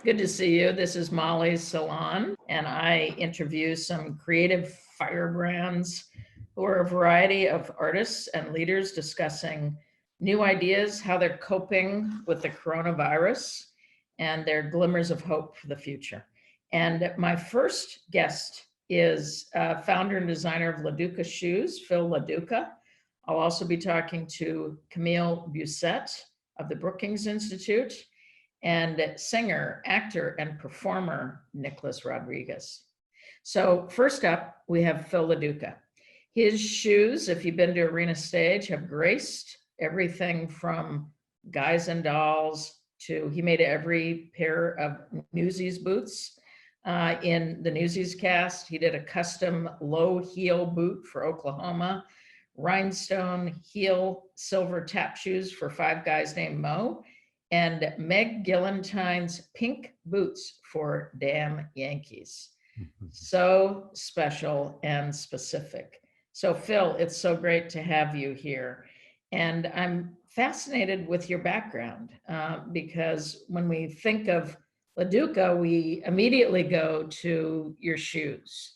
Good to see you. This is Molly's Salon, and I interview some creative firebrands who are a variety of artists and leaders discussing new ideas, how they're coping with the coronavirus, and their glimmers of hope for the future. And my first guest is founder and designer of Laduca shoes, Phil Laduca. I'll also be talking to Camille Busette of the Brookings Institute and singer, actor, and performer Nicholas Rodriguez. So first up, we have Phil Laduca. His shoes, if you've been to Arena Stage, have graced everything from Guys and Dolls to he made every pair of Newsies boots in the Newsies cast. He did a custom low heel boot for Oklahoma, rhinestone heel silver tap shoes for Five Guys Named Mo, and Meg Gillentine's pink boots for Damn Yankees. So special and specific. So Phil, it's so great to have you here. And I'm fascinated with your background because when we think of Laduca, we immediately go to your shoes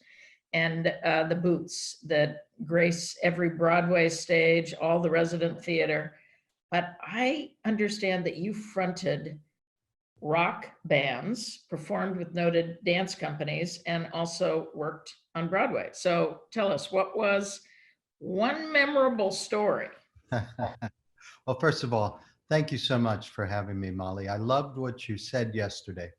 and the boots that grace every Broadway stage, all the resident theater. But I understand that you fronted rock bands, performed with noted dance companies, and also worked on Broadway. So tell us, what was one memorable story? Well, first of all, thank you so much for having me, Molly. I loved what you said yesterday.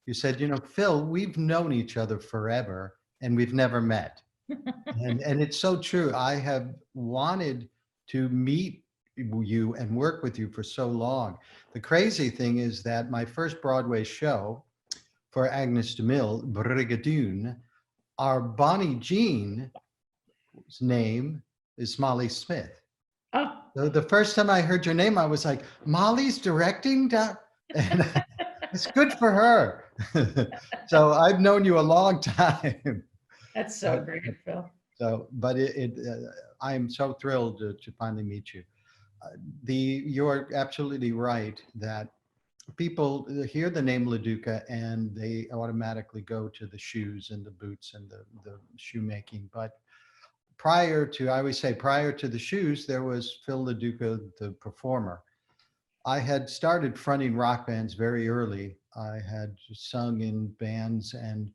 You said, Phil, we've known each other forever and we've never met. And it's so true. I have wanted to meet you and work with you for so long. The crazy thing is that my first Broadway show for Agnes de Mille, Brigadoon, our Bonnie Jean's name is Molly Smith. Oh, So the first time I heard your name, I was like, Molly's directing that? And it's good for her. So I've known you a long time. that's so But great, Phil. but I'm so thrilled to finally meet you. You're absolutely right that people hear the name Laduca and they automatically go to the shoes and the boots and the shoemaking. But I always say, prior to the shoes, there was Phil Laduca, the performer. I had started fronting rock bands very early. I had sung in bands and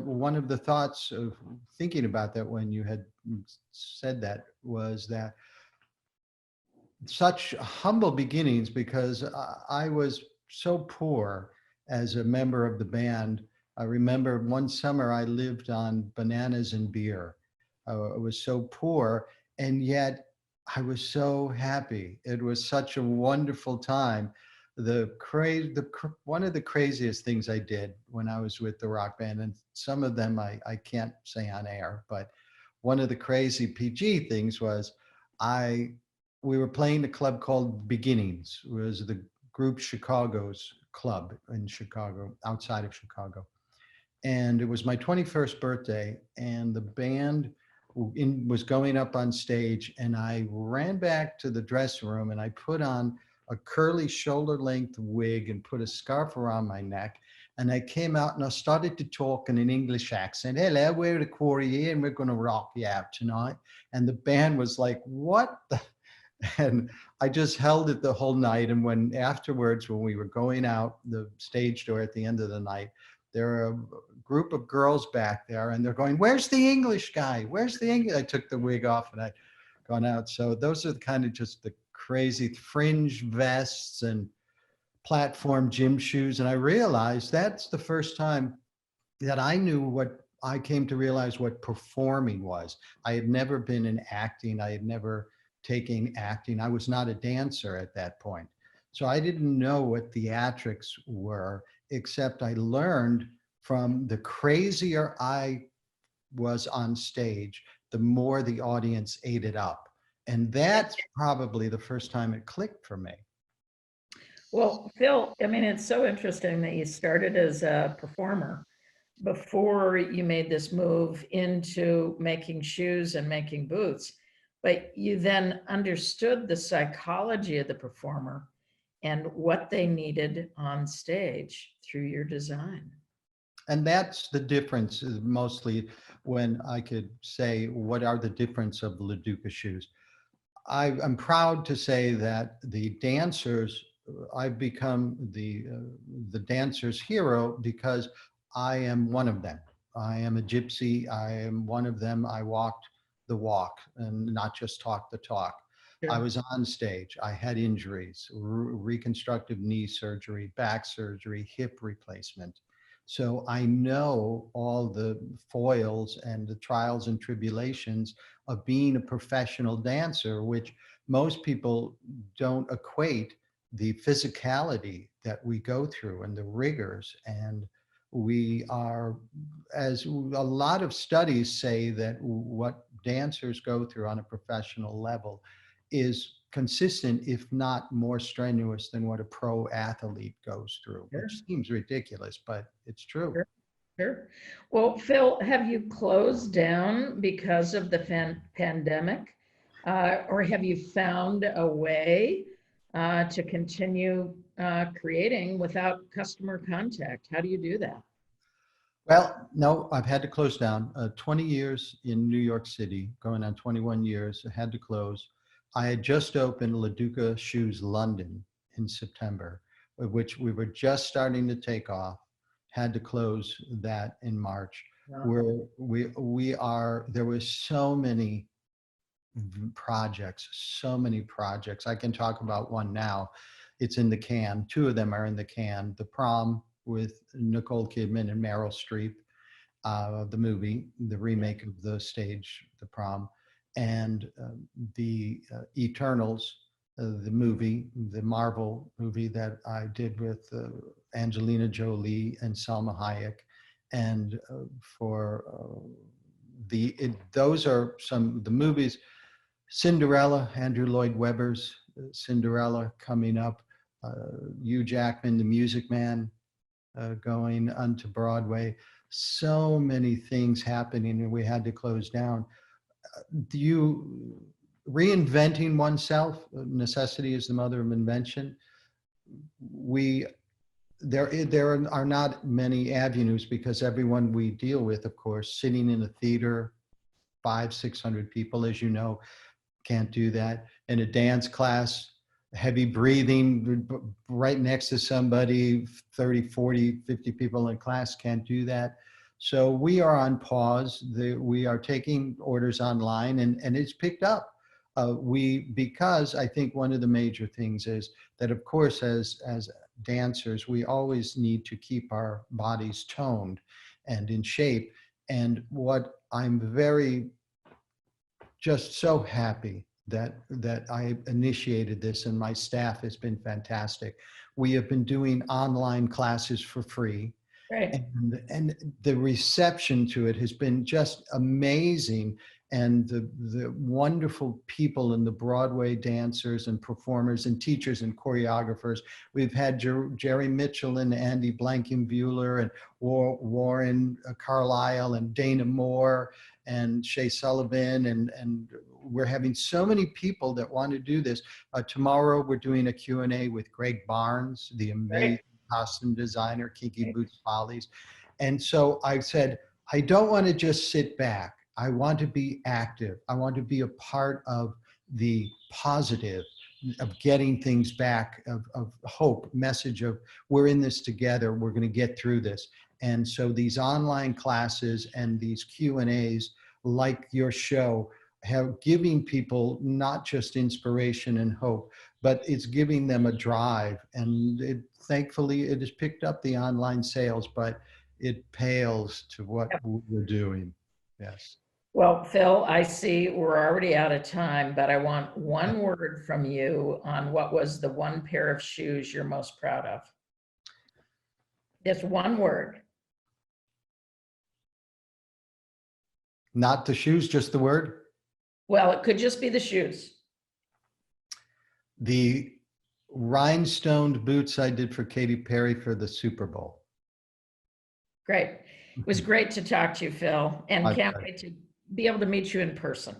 one of the thoughts of thinking about that when you had said that was that such humble beginnings because I was so poor as a member of the band. I remember one summer I lived on bananas and beer. I was so poor, and yet I was so happy. It was such a wonderful time. One of the craziest things I did when I was with the rock band, and some of them I can't say on air, but one of the crazy PG things was I we were playing a club called Beginnings. It was the group Chicago's club in Chicago, outside of Chicago. And it was my 21st birthday, and the band was going up on stage, and I ran back to the dressing room and I put on a curly shoulder length wig and put a scarf around my neck. And I came out and I started to talk in an English accent. Hello, we're the Quarry here and we're going to rock you out tonight. And the band was like, what the and I just held it the whole night. And when afterwards, when we were going out the stage door at the end of the night, there were a group of girls back there and they're going, where's the English guy? Where's the English? I took the wig off and I'd gone out. So those are kind of just the crazy fringe vests and platform gym shoes. And I realized that's the first time that I came to realize what performing was. I had never been in acting. I had never taken acting. I was not a dancer at that point. So I didn't know what theatrics were, except I learned from the crazier I was on stage, the more the audience ate it up. And that's probably the first time it clicked for me. Well, Phil, I mean, it's so interesting that you started as a performer before you made this move into making shoes and making boots, but you then understood the psychology of the performer and what they needed on stage through your design. And that's the difference, is mostly when I could say, what are the difference of the Laduca shoes? I'm proud to say that the dancers, I've become the dancer's hero because I am one of them. I am a gypsy. I am one of them. I walked the walk and not just talk the talk. I Sure. was on stage. I had injuries, reconstructive knee surgery, back surgery, hip replacement. So I know all the foils and the trials and tribulations of being a professional dancer, which most people don't equate the physicality that we go through and the rigors. And we are, as a lot of studies say, that what dancers go through on a professional level is consistent, if not more strenuous than what a pro athlete goes through, Sure. which seems ridiculous, but it's true. Sure. Sure. Well, Phil, have you closed down because of the pandemic? Or have you found a way to continue creating without customer contact? How do you do that? Well, no, I've had to close down. 20 years in New York City, going on 21 years, I had to close. I had just opened Laduca Shoes London in September, which we were just starting to take off. Had to close that in March. Wow. There were so many projects, so many projects. I can talk about one now. It's in the can. Two of them are in the can. The Prom with Nicole Kidman and Meryl Streep, the movie, the remake of the stage, The Prom, and the Eternals, the movie, the Marvel movie that I did with Angelina Jolie and Salma Hayek. And those are some of the movies. Cinderella, Andrew Lloyd Webber's Cinderella coming up. Hugh Jackman, The Music Man, going onto Broadway. So many things happening, and we had to close down. Reinventing oneself, necessity is the mother of invention. There are not many avenues, because everyone we deal with, of course, sitting in a theater, 500-600 people, as you know, can't do that. In a dance class, heavy breathing right next to somebody, 30, 40, 50 people in class, can't do that. So we are on pause. We are taking orders online, and it's picked up. Because I think one of the major things is that, of course, as dancers, we always need to keep our bodies toned and in shape. And what I'm just so happy that I initiated this, and my staff has been fantastic. We have been doing online classes for free. Great. And the reception to it has been just amazing. And the wonderful people and the Broadway dancers and performers and teachers and choreographers. We've had Jerry Mitchell and Andy Blankenbuehler and Warren Carlisle and Dana Moore and Shea Sullivan, and we're having so many people that want to do this. Tomorrow we're doing a Q&A with Greg Barnes, the amazing costume designer, Kiki Boots Follies. And so I said, I don't want to just sit back. I want to be active. I want to be a part of the positive, of getting things back, of hope, message of we're in this together, we're going to get through this. And so these online classes and these Q&As, like your show, have giving people not just inspiration and hope, but it's giving them a drive. And thankfully, it has picked up the online sales, but it pales to what we're doing. Yes. Well, Phil, I see we're already out of time, but I want one word from you on what was the one pair of shoes you're most proud of. Just one word. Not the shoes, just the word? Well, it could just be the shoes. The rhinestoned boots I did for Katy Perry for the Super Bowl. Great. It was great to talk to you, Phil, and can't wait to be able to meet you in person.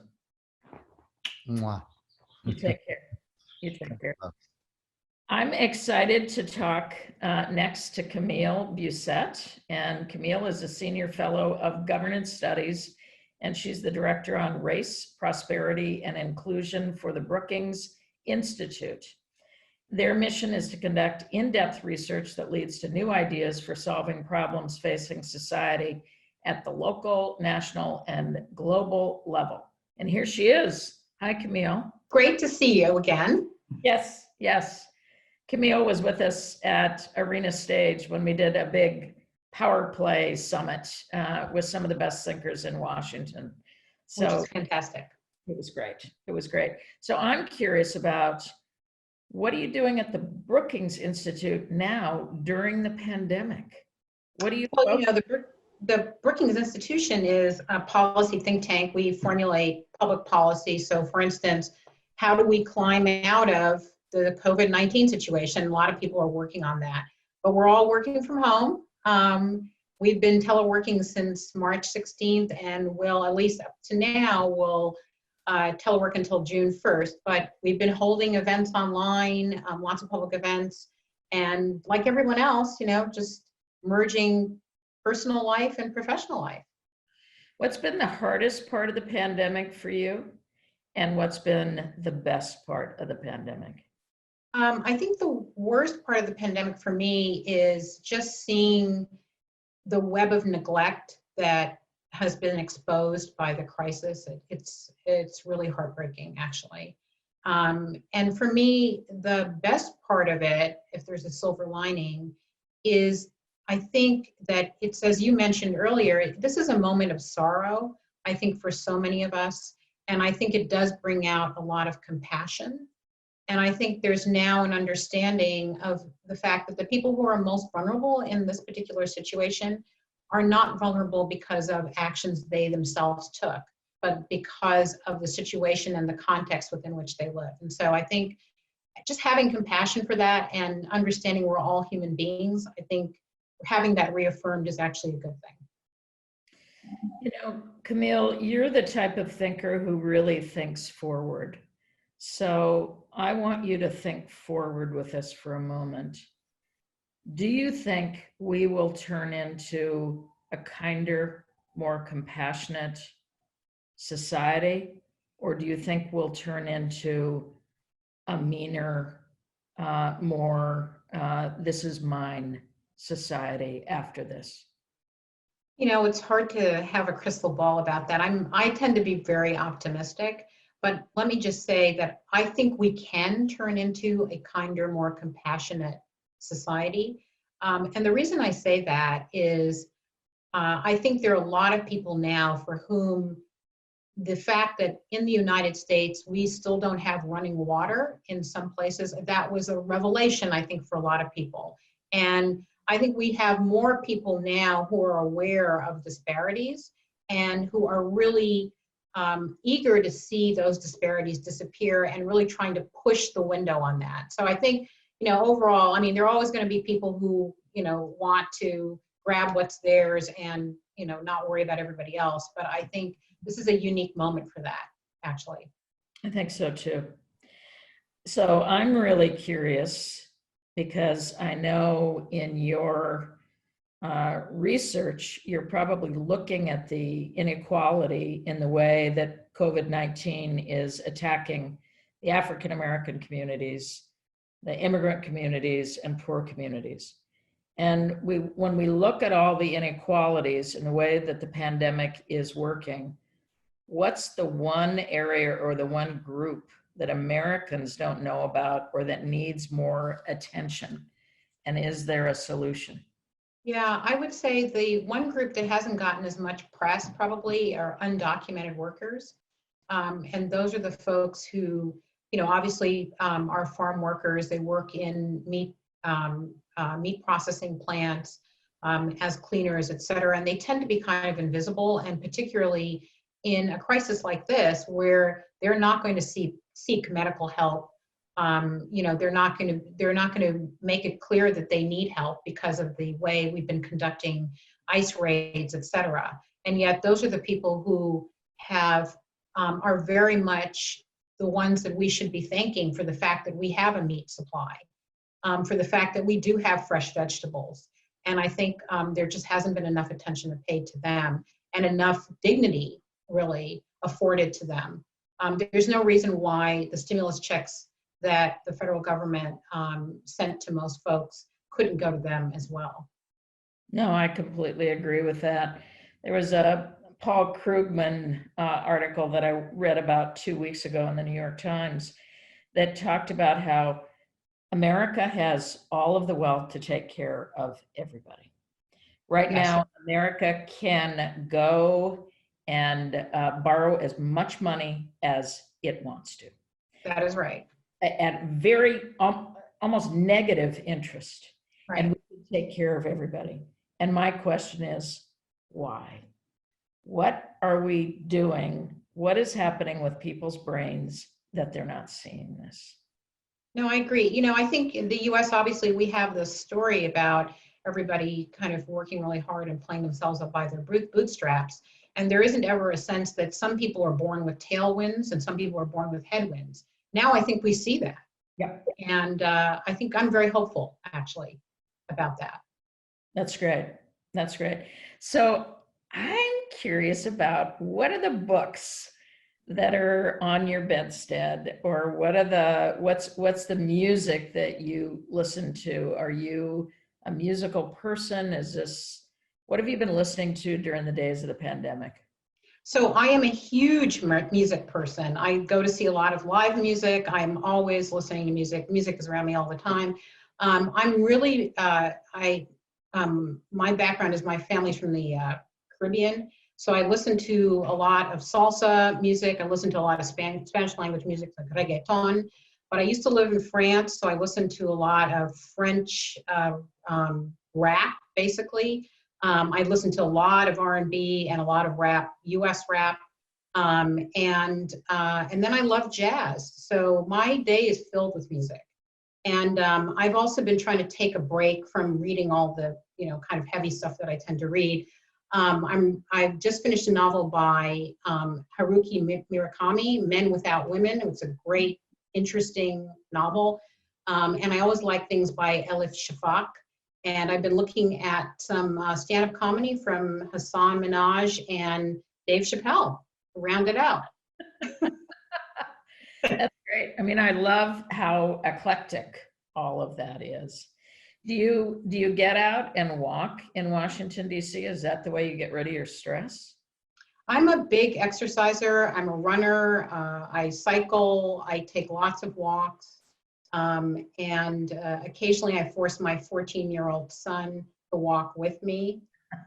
Mwah. You take care. You take care. I'm excited to talk next to Camille Busette. And Camille is a senior fellow of governance studies, and she's the director on race, prosperity, and inclusion for the Brookings Institute. Their mission is to conduct in-depth research that leads to new ideas for solving problems facing society at the local, national, and global level. And here she is. Hi, Camille. Great to see you again. Yes, yes. Camille was with us at Arena Stage when we did a big power play summit with some of the best thinkers in Washington. So which is fantastic. It was great. It was great. So I'm curious about, what are you doing at the Brookings Institute now during the pandemic? What do you? Well, you know, the Brookings Institution is a policy think tank. We formulate public policy. So, for instance, how do we climb out of the COVID-19 situation? A lot of people are working on that, but we're all working from home. We've been teleworking since March 16th, and will, at least up to now, will telework until June 1st, but we've been holding events online, lots of public events, and like everyone else, you know, just merging personal life and professional life. What's been the hardest part of the pandemic for you, and what's been the best part of the pandemic? I think the worst part of the pandemic for me is just seeing the web of neglect that has been exposed by the crisis. It's really heartbreaking, actually. And for me, the best part of it, if there's a silver lining, is I think that it's, as you mentioned earlier, this is a moment of sorrow, I think, for so many of us. And I think it does bring out a lot of compassion. And I think there's now an understanding of the fact that the people who are most vulnerable in this particular situation are not vulnerable because of actions they themselves took, but because of the situation and the context within which they live. And so I think just having compassion for that and understanding we're all human beings, I think having that reaffirmed is actually a good thing. You know, Camille, you're the type of thinker who really thinks forward. So I want you to think forward with us for a moment. Do you think we will turn into a kinder, more compassionate society? Or do you think we'll turn into a meaner, more, this is mine society after this? You know, it's hard to have a crystal ball about that. I tend to be very optimistic, but let me just say that I think we can turn into a kinder, more compassionate society. And the reason I say that is I think there are a lot of people now for whom the fact that in the United States, we still don't have running water in some places, that was a revelation, I think, for a lot of people. And I think we have more people now who are aware of disparities and who are really eager to see those disparities disappear and really trying to push the window on that. So I think, you know, overall, I mean, there are always going to be people who, you know, want to grab what's theirs and, you know, not worry about everybody else. But I think this is a unique moment for that, actually. I think so too. So I'm really curious because I know in your research, you're probably looking at the inequality in the way that COVID-19 is attacking the African-American communities, the immigrant communities, and poor communities. And when we look at all the inequalities in the way that the pandemic is working, what's the one area or the one group that Americans don't know about or that needs more attention? And is there a solution? Yeah, I would say the one group that hasn't gotten as much press probably are undocumented workers. And those are the folks who, you know, obviously are farm workers. They work in meat processing plants as cleaners, et cetera. And they tend to be kind of invisible, and particularly in a crisis like this, where they're not going to seek medical help. You know, they're not going to make it clear that they need help because of the way we've been conducting ICE raids, et cetera. And yet those are the people who have are very much the ones that we should be thanking for the fact that we have a meat supply. for the fact that we do have fresh vegetables. And I think there just hasn't been enough attention paid to them and enough dignity really afforded to them. There's no reason why the stimulus checks that the federal government sent to most folks couldn't go to them as well. No, I completely agree with that. There was a Paul Krugman article that I read about 2 weeks ago in the New York Times that talked about how America has all of the wealth to take care of everybody. Right now, America can go and borrow as much money as it wants to. That is right. At very almost negative interest. Right. And we can take care of everybody. And my question is, why? What are we doing? What is happening with people's brains that they're not seeing this? No, I agree. You know, I think in the US, obviously, we have this story about everybody kind of working really hard and playing themselves up by their bootstraps. And there isn't ever a sense that some people are born with tailwinds and some people are born with headwinds. Now I think we see that. Yeah. And I think I'm very hopeful, actually, about that. That's great. That's great. So I'm curious about what are the books that are on your bedstead, or what are what's the music that you listen to? Are you a musical person? What have you been listening to during the days of the pandemic? So I am a huge music person. I go to see a lot of live music. I'm always listening to music. Music is around me all the time. I'm really, my background is my family's from the Caribbean. So I listen to a lot of salsa music. I listen to a lot of Spanish language music, like reggaeton. But I used to live in France, so I listened to a lot of French rap, basically. I listened to a lot of R&B and a lot of rap, US rap. And then I love jazz. So my day is filled with music. And I've also been trying to take a break from reading all the, kind of heavy stuff that I tend to read. I've just finished a novel by Haruki Murakami, Men Without Women. It's a great, interesting novel. And I always like things by Elif Shafak. And I've been looking at some stand-up comedy from Hassan Minhaj and Dave Chappelle to round it out. That's great. I mean, I love how eclectic all of that is. Do you get out and walk in Washington, D.C.? Is that the way you get rid of your stress? I'm a big exerciser. I'm a runner. I cycle. I take lots of walks. And occasionally I force my 14-year-old son to walk with me.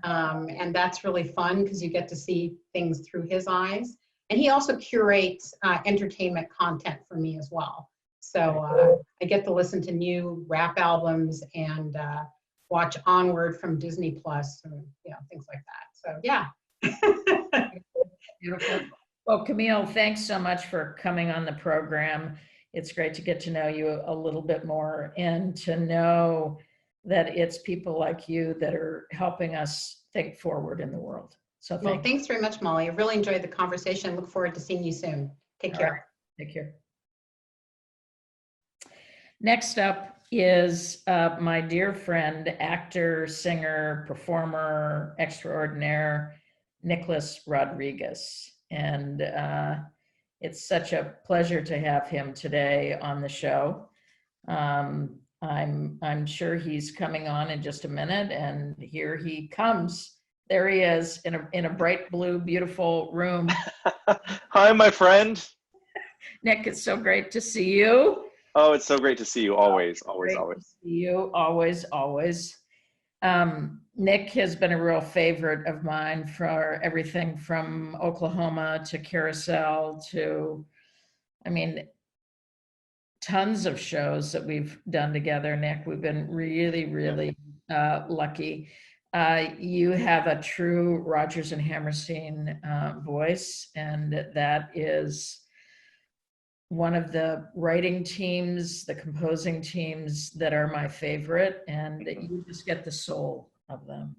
And that's really fun because you get to see things through his eyes. And he also curates entertainment content for me as well. So I get to listen to new rap albums and watch Onward from Disney Plus and things like that. So yeah. Beautiful. Well, Camille, thanks so much for coming on the program. It's great to get to know you a little bit more and to know that it's people like you that are helping us think forward in the world. So thanks very much, Molly. I really enjoyed the conversation. Look forward to seeing you soon. Take care. Right. Take care. Next up is my dear friend, actor, singer, performer extraordinaire, Nicholas Rodriguez. And it's such a pleasure to have him today on the show. I'm sure he's coming on in just a minute, and here he comes. There he is in a bright blue, beautiful room. Hi, my friend. Nick, it's so great to see you. Oh, it's so great to see you. Always. Great to see you. Always. Nick has been a real favorite of mine for everything from Oklahoma to Carousel to, tons of shows that we've done together, Nick. We've been really lucky. You have a true Rodgers and Hammerstein voice, and that is one of the writing teams, the composing teams that are my favorite, and you just get the soul of them.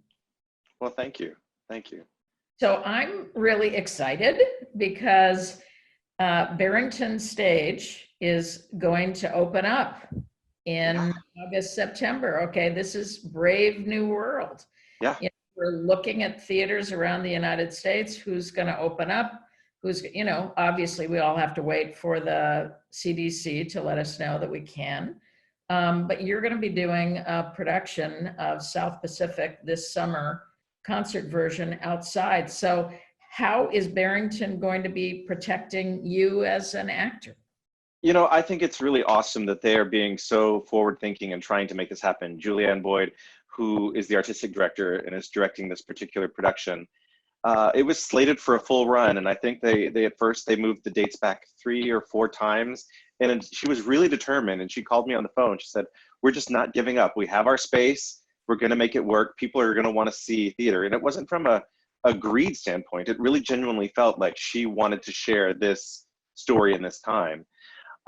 Well, thank you. Thank you. So I'm really excited because Barrington Stage is going to open up in August, September. Okay, this is brave new world. Yeah. You know, we're looking at theaters around the United States, who's going to open up, who's, you know, obviously we all have to wait for the CDC to let us know that we can. But you're going to be doing a production of South Pacific this summer, concert version outside. So how is Barrington going to be protecting you as an actor? You know, I think it's really awesome that they are being so forward thinking and trying to make this happen. Julianne Boyd, who is the artistic director and is directing this particular production, it was slated for a full run. And I think they at first, they moved the dates back 3 or 4 times. And she was really determined. And she called me on the phone. She said, we're just not giving up. We have our space. We're going to make it work. People are going to want to see theater. And it wasn't from a greed standpoint. It really genuinely felt like she wanted to share this story in this time.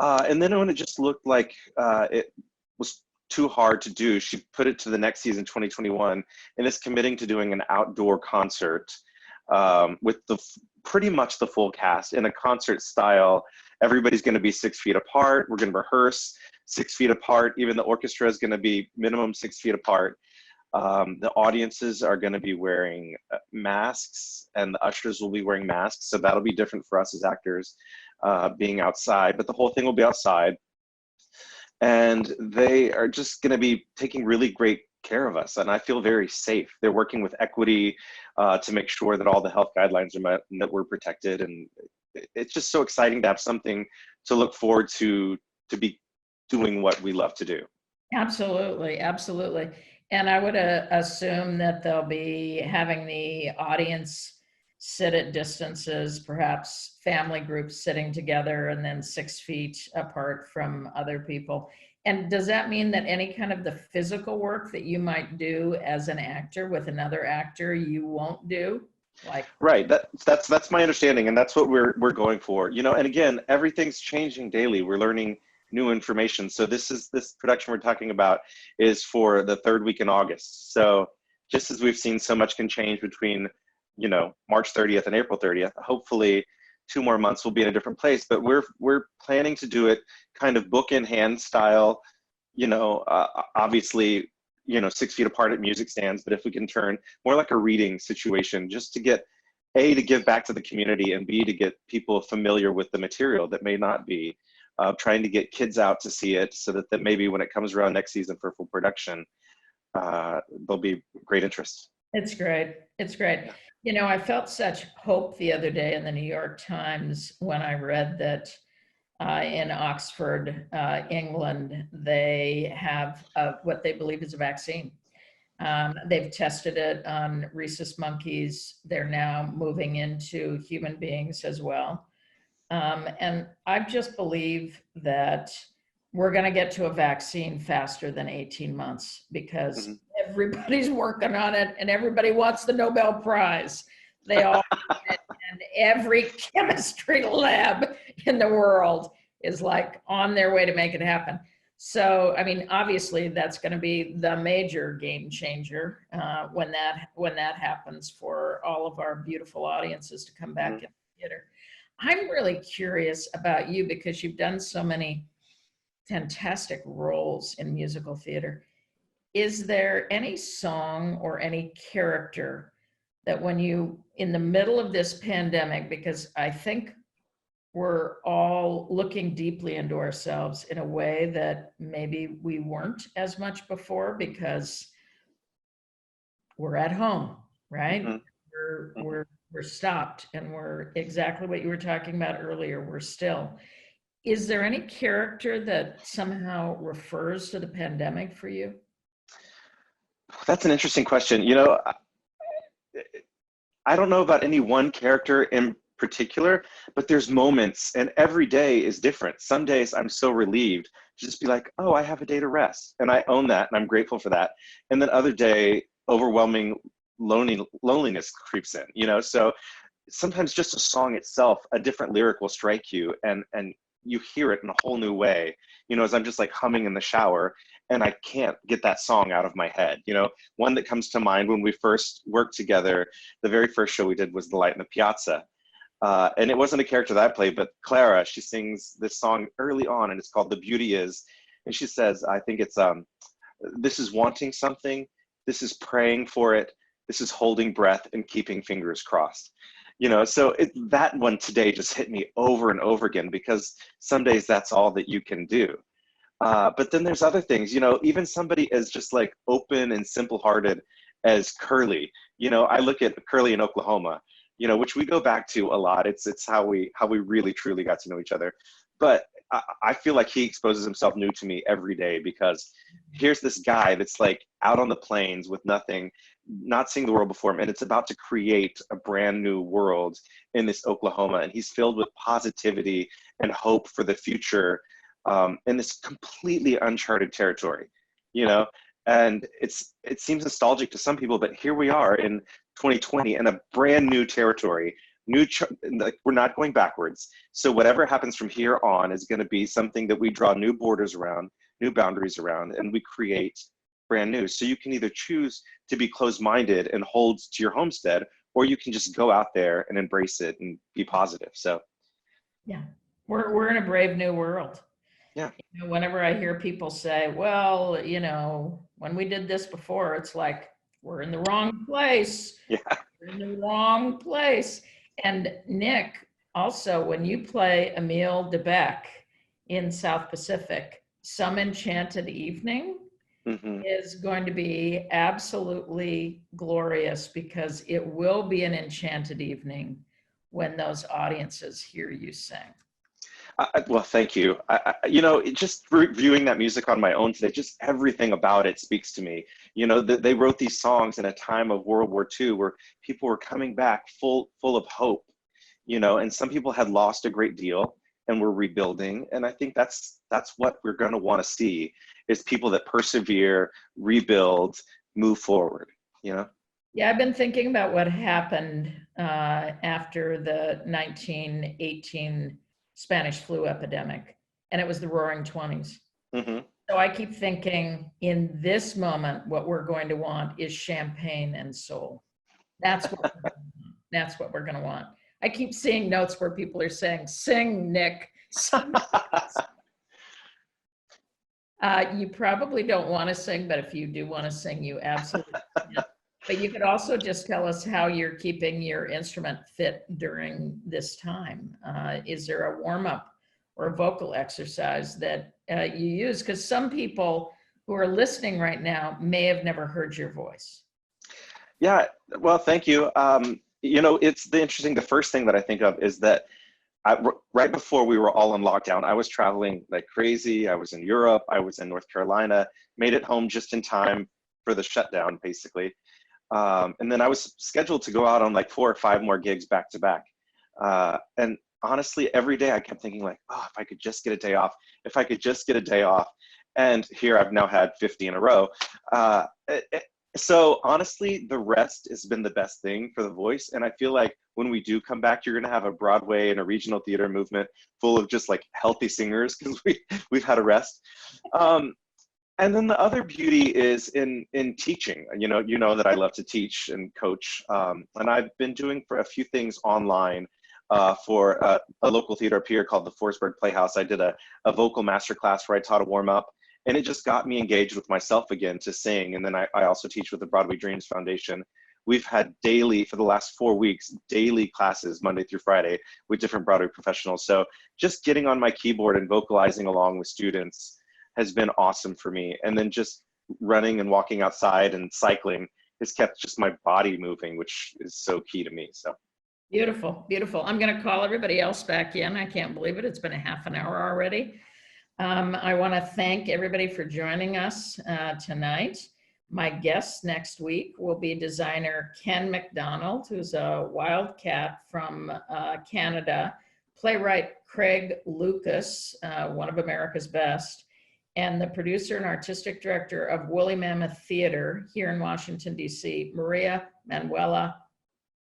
And then when it just looked like it was too hard to do, she put it to the next season, 2021, and is committing to doing an outdoor concert with pretty much the full cast in a concert style. Everybody's going to be 6 feet apart. We're going to rehearse 6 feet apart. Even the orchestra is going to be minimum 6 feet apart. The audiences are going to be wearing masks, and the ushers will be wearing masks. So that'll be different for us as actors being outside, but the whole thing will be outside. And they are just going to be taking really great care of us. And I feel very safe. They're working with equity to make sure that all the health guidelines are met and that we're protected. And it's just so exciting to have something to look forward to be doing what we love to do. Absolutely, absolutely. And I would assume that they'll be having the audience sit at distances, perhaps family groups sitting together and then 6 feet apart from other people. And does that mean that any kind of the physical work that you might do as an actor with another actor, you won't do? Like, right. That's my understanding, and that's what we're going for. You know, and again, everything's changing daily. We're learning new information. So this production we're talking about is for the 3rd week in August. So just as we've seen so much can change between, you know, March 30th and April 30th, hopefully 2 more months will be in a different place, but we're planning to do it kind of book in hand style, you know, obviously, you know, 6 feet apart at music stands, but if we can turn more like a reading situation, just to get A, to give back to the community, and B, to get people familiar with the material that may not be, trying to get kids out to see it so that maybe when it comes around next season for full production, there'll be great interest. it's great. It's great. You know, I felt such hope the other day in the New York Times when I read that in Oxford, England, they have what they believe is a vaccine. They've tested it on rhesus monkeys. They're now moving into human beings as well. And I just believe that we're going to get to a vaccine faster than 18 months because everybody's working on it and everybody wants the Nobel Prize. They all want it, and every chemistry lab in the world is like on their way to make it happen. So, I mean, obviously that's going to be the major game changer when that happens for all of our beautiful audiences to come back in the theater. I'm really curious about you because you've done so many fantastic roles in musical theater. Is there any song or any character that when you, in the middle of this pandemic, because I think we're all looking deeply into ourselves in a way that maybe we weren't as much before because we're at home, right? We're stopped, and we're exactly what you were talking about earlier. We're still. Is there any character that somehow refers to the pandemic for you? That's an interesting question. You know, I don't know about any one character in particular, but there's moments, and every day is different. Some days I'm so relieved to just be like, oh, I have a day to rest, and I own that, and I'm grateful for that. And then other day, overwhelming loneliness creeps in, you know? So sometimes just a song itself, a different lyric will strike you, and you hear it in a whole new way, you know, as I'm just like humming in the shower, and I can't get that song out of my head. You know, one that comes to mind when we first worked together, the very first show we did was The Light in the Piazza. And it wasn't a character that I played, but Clara, she sings this song early on, and it's called The Beauty Is. And she says, I think it's, this is wanting something, this is praying for it, this is holding breath and keeping fingers crossed. You know, so that one today just hit me over and over again, because some days that's all that you can do. But then there's other things, you know, even somebody as just like open and simple-hearted as Curly. You know, I look at Curly in Oklahoma, you know, which we go back to a lot. It's how we really truly got to know each other. But I feel like he exposes himself new to me every day, because here's this guy that's like out on the plains with nothing, not seeing the world before him, and it's about to create a brand new world in this Oklahoma, and he's filled with positivity and hope for the future, in this completely uncharted territory, you know. And it seems nostalgic to some people, but here we are in 2020 in a brand new territory. Like, we're not going backwards. So whatever happens from here on is going to be something that we draw new borders around, new boundaries around, and we create brand new. So you can either choose to be closed-minded and hold to your homestead, or you can just go out there and embrace it and be positive. So Yeah, we're in a brave new world. Yeah. You know, whenever I hear people say, well, you know, when we did this before, it's like, we're in the wrong place. Yeah. We're in the wrong place. And Nick, also, when you play Emile DeBeck in South Pacific, Some Enchanted Evening is going to be absolutely glorious, because it will be an enchanted evening when those audiences hear you sing. Well, thank you. You know, just reviewing that music on my own today, just everything about it speaks to me. You know, they wrote these songs in a time of World War II where people were coming back full of hope, you know, and some people had lost a great deal and were rebuilding. And I think that's what we're going to want to see, is people that persevere, rebuild, move forward, you know? Yeah, I've been thinking about what happened after the 1918 Spanish flu epidemic, and it was the Roaring 20s. So I keep thinking, in this moment, what we're going to want is champagne and soul. That's what we're going to want. I keep seeing notes where people are saying, "Sing, Nick." Sing. You probably don't want to sing, but if you do want to sing, you absolutely can. But you could also just tell us how you're keeping your instrument fit during this time. Is there a warm-up or a vocal exercise that you use? Because some people who are listening right now may have never heard your voice. Yeah, well, thank you. You know, the first thing that I think of is that right before we were all in lockdown, I was traveling like crazy. I was in Europe, I was in North Carolina, made it home just in time for the shutdown, basically. And then I was scheduled to go out on like 4 or 5 more gigs back to back. And honestly, every day I kept thinking like, oh, if I could just get a day off, if I could just get a day off. And here I've now had 50 in a row. So honestly, the rest has been the best thing for the voice. And I feel like when we do come back, you're going to have a Broadway and a regional theater movement full of just like healthy singers, because we've had a rest. And then the other beauty is in teaching. You know that I love to teach and coach. And I've been doing for a few things online for a local theater up here called the Forsberg Playhouse. I did a vocal masterclass where I taught a warm up, and it just got me engaged with myself again to sing. And then I also teach with the Broadway Dreams Foundation. We've had daily, for the last 4 weeks, daily classes, Monday through Friday, with different Broadway professionals. So just getting on my keyboard and vocalizing along with students has been awesome for me. And then just running and walking outside and cycling has kept just my body moving, which is so key to me. So beautiful, beautiful. I'm going to call everybody else back in. I can't believe it. It's been a half an hour already. I want to thank everybody for joining us tonight. My guest next week will be designer Ken McDonald, who's a wildcat from Canada, playwright Craig Lucas, one of America's best, and the producer and artistic director of Woolly Mammoth Theater here in Washington, D.C., Maria Manuela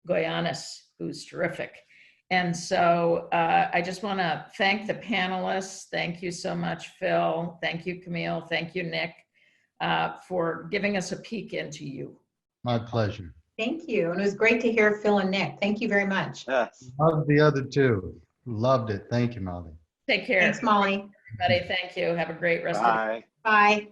Goyanes, who's terrific. And so I just want to thank the panelists. Thank you so much, Phil. Thank you, Camille. Thank you, Nick, for giving us a peek into you. My pleasure. Thank you. And it was great to hear Phil and Nick. Thank you very much. yes. Loved the other two. Loved it. Thank you, Molly. Take care. Thanks, Molly. everybody. Thank you. Have a great rest of the Bye. Bye.